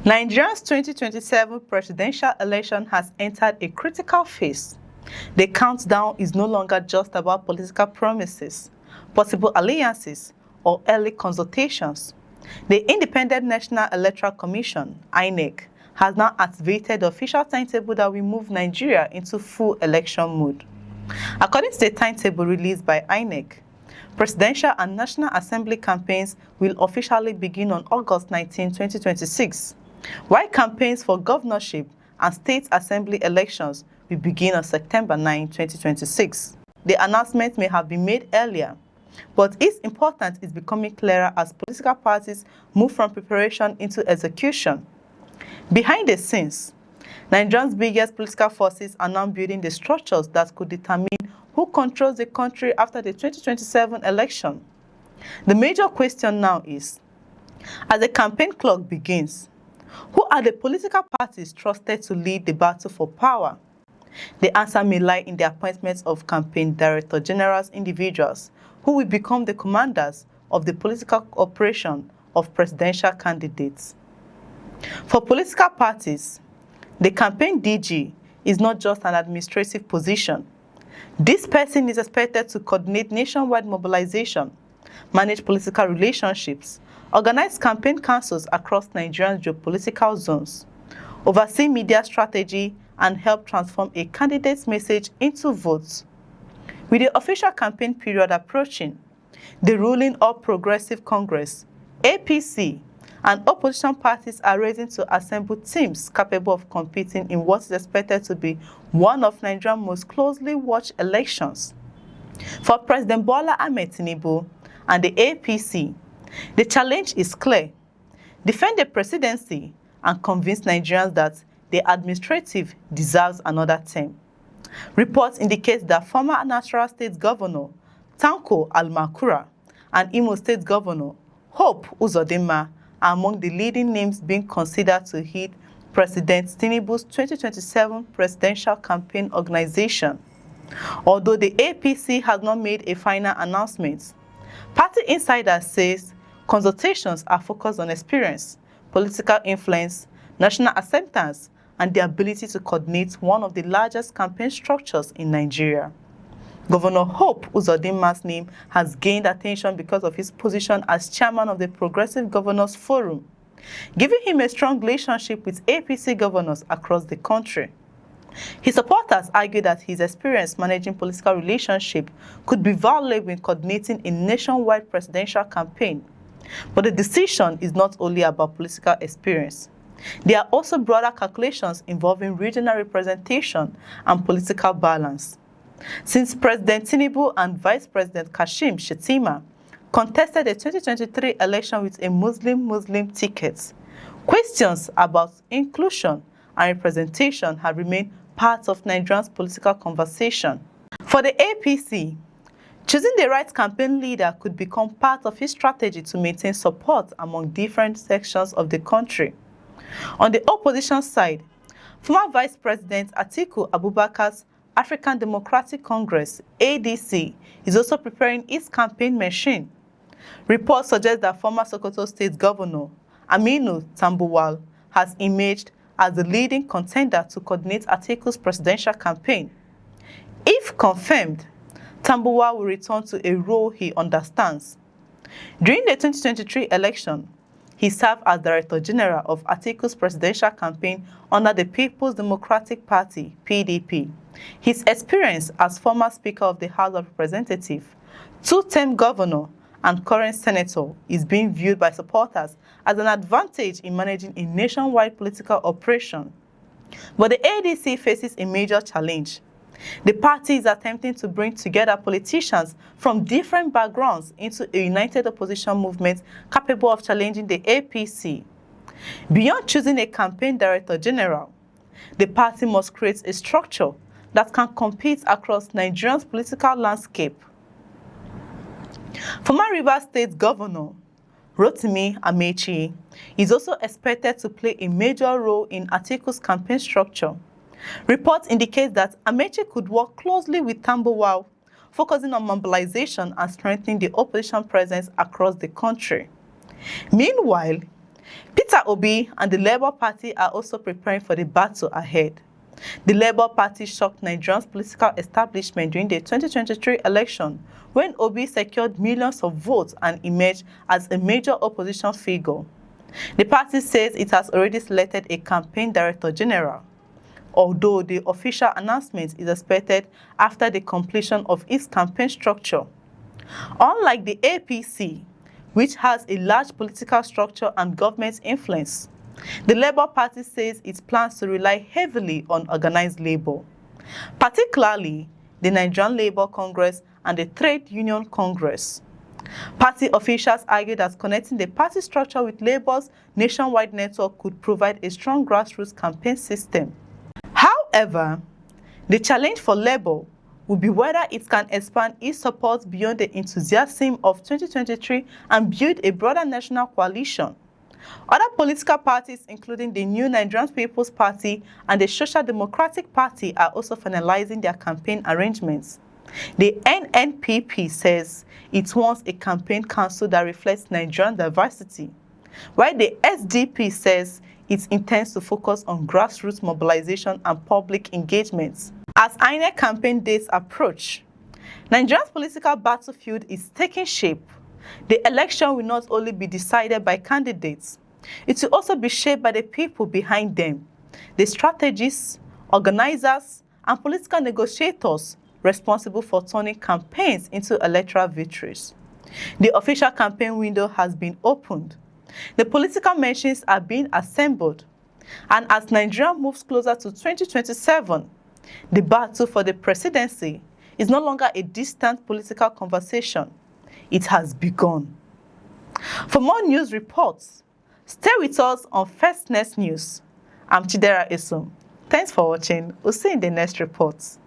Nigeria's 2027 presidential election has entered a critical phase. The countdown is no longer just about political promises, possible alliances, or early consultations. The Independent National Electoral Commission, INEC, has now activated the official timetable that will move Nigeria into full election mode. According to the timetable released by INEC, presidential and National Assembly campaigns will officially begin on August 19, 2026, while campaigns for governorship and state assembly elections will begin on September 9, 2026. The announcement may have been made earlier, but its importance is becoming clearer as political parties move from preparation into execution. Behind the scenes, Nigeria's biggest political forces are now building the structures that could determine who controls the country after the 2027 election. The major question now is, as the campaign clock begins, who are the political parties trusted to lead the battle for power? The answer may lie in the appointments of campaign director generals individuals who will become the commanders of the political operation of presidential candidates. For political parties, the campaign DG is not just an administrative position. This person is expected to coordinate nationwide mobilization, manage political relationships, organize campaign councils across Nigeria's geopolitical zones, oversee media strategy, and help transform a candidate's message into votes. With the official campaign period approaching, the ruling All Progressive Congress, APC, and opposition parties are ready to assemble teams capable of competing in what is expected to be one of Nigeria's most closely watched elections. For President Bola Ahmed Tinubu and the APC, the challenge is clear: defend the presidency and convince Nigerians that the administrative deserves another term. Reports indicate that former Nasarawa State Governor Tanko Almakura and Imo State Governor Hope Uzodinma are among the leading names being considered to head President Tinubu's 2027 presidential campaign organization. Although the APC has not made a final announcement, party insiders say consultations are focused on experience, political influence, national acceptance, and the ability to coordinate one of the largest campaign structures in Nigeria. Governor Hope Uzodinma's name has gained attention because of his position as chairman of the Progressive Governors Forum, giving him a strong relationship with APC governors across the country. His supporters argue that his experience managing political relationships could be valuable in coordinating a nationwide presidential campaign. But the decision is not only about political experience. There are also broader calculations involving regional representation and political balance. Since President Tinubu and Vice President Kashim Shettima contested the 2023 election with a Muslim ticket, questions about inclusion and representation have remained part of Nigeria's political conversation. For the APC, choosing the right campaign leader could become part of his strategy to maintain support among different sections of the country. On the opposition side, former Vice President Atiku Abubakar's African Democratic Congress, ADC, is also preparing its campaign machine. Reports suggest that former Sokoto State Governor Aminu Tambuwal has emerged as the leading contender to coordinate Atiku's presidential campaign. If confirmed, Tambuwal will return to a role he understands. During the 2023 election, he served as Director General of Atiku's presidential campaign under the People's Democratic Party, PDP. His experience as former Speaker of the House of Representatives, two-term governor, and current senator is being viewed by supporters as an advantage in managing a nationwide political operation. But the ADC faces a major challenge. The party is attempting to bring together politicians from different backgrounds into a united opposition movement capable of challenging the APC. Beyond choosing a campaign director general, the party must create a structure that can compete across Nigeria's political landscape. Former Rivers State Governor Rotimi Amechi is also expected to play a major role in Atiku's campaign structure. Reports indicate that Amechi could work closely with Tambuwal, focusing on mobilization and strengthening the opposition presence across the country. Meanwhile, Peter Obi and the Labour Party are also preparing for the battle ahead. The Labour Party shocked Nigeria's political establishment during the 2023 election when Obi secured millions of votes and emerged as a major opposition figure. The party says it has already selected a campaign director general, although the official announcement is expected after the completion of its campaign structure. Unlike the APC, which has a large political structure and government influence, the Labour Party says it plans to rely heavily on organized labor, particularly the Nigerian Labour Congress and the Trade Union Congress. Party officials argue that connecting the party structure with Labour's nationwide network could provide a strong grassroots campaign system. However, the challenge for Labour will be whether it can expand its support beyond the enthusiasm of 2023 and build a broader national coalition. Other political parties, including the New Nigerian People's Party and the Social Democratic Party, are also finalizing their campaign arrangements. The NNPP says it wants a campaign council that reflects Nigerian diversity, while the SDP says it intends to focus on grassroots mobilization and public engagements. As INEC campaign dates approach, Nigeria's political battlefield is taking shape. The election will not only be decided by candidates, it will also be shaped by the people behind them, the strategists, organizers, and political negotiators responsible for turning campaigns into electoral victories. The official campaign window has been opened. The political machines are being assembled. And as Nigeria moves closer to 2027, the battle for the presidency is no longer a distant political conversation. It has begun. For more news reports, stay with us on First Next News. I'm Chidera Esum. Thanks for watching. We'll see you in the next reports.